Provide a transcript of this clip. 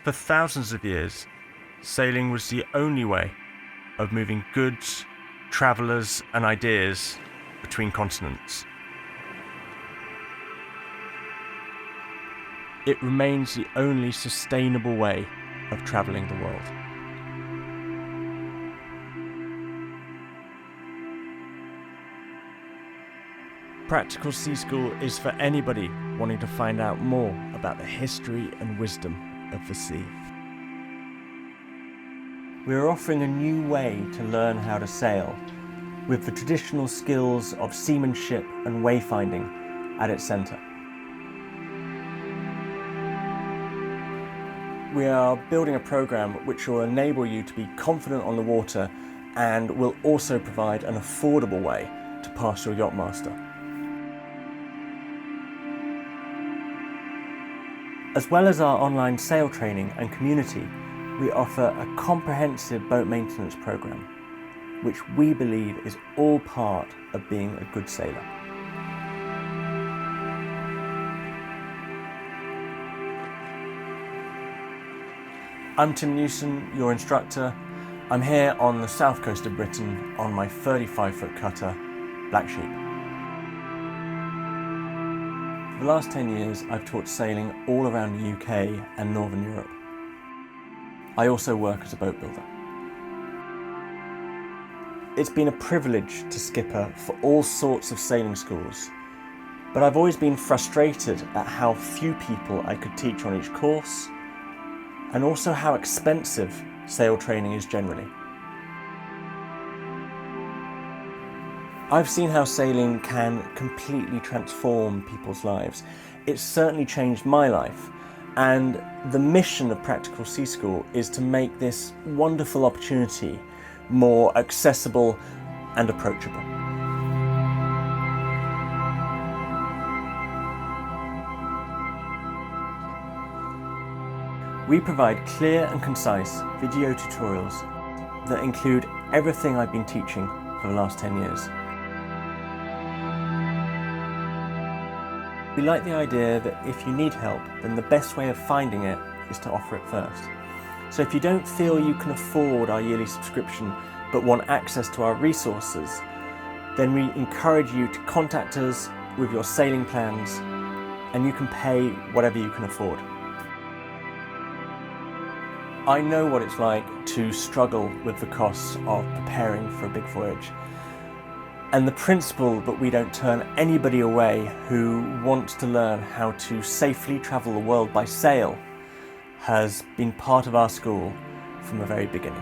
For thousands of years, sailing was the only way of moving goods, travelers, and ideas between continents. It remains the only sustainable way of traveling the world. Practical Sea School is for anybody wanting to find out more about the history and wisdom of the sea. We are offering a new way to learn how to sail, with the traditional skills of seamanship and wayfinding at its centre. We are building a programme which will enable you to be confident on the water and will also provide an affordable way to pass your Yachtmaster. As well as our online sail training and community, we offer a comprehensive boat maintenance programme, which we believe is all part of being a good sailor. I'm Tim Newson, your instructor. I'm here on the south coast of Britain on my 35-foot cutter, Black Sheep. For the last 10 years, I've taught sailing all around the UK and Northern Europe. I also work as a boat builder. It's been a privilege to skipper for all sorts of sailing schools, but I've always been frustrated at how few people I could teach on each course, and also how expensive sail training is generally. I've seen how sailing can completely transform people's lives. It's certainly changed my life, and the mission of Practical Sea School is to make this wonderful opportunity more accessible and approachable. We provide clear and concise video tutorials that include everything I've been teaching for the last 10 years. We like the idea that if you need help, then the best way of finding it is to offer it first. So if you don't feel you can afford our yearly subscription but want access to our resources, then we encourage you to contact us with your sailing plans, and you can pay whatever you can afford. I know what it's like to struggle with the costs of preparing for a big voyage. And the principle that we don't turn anybody away who wants to learn how to safely travel the world by sail has been part of our school from the very beginning.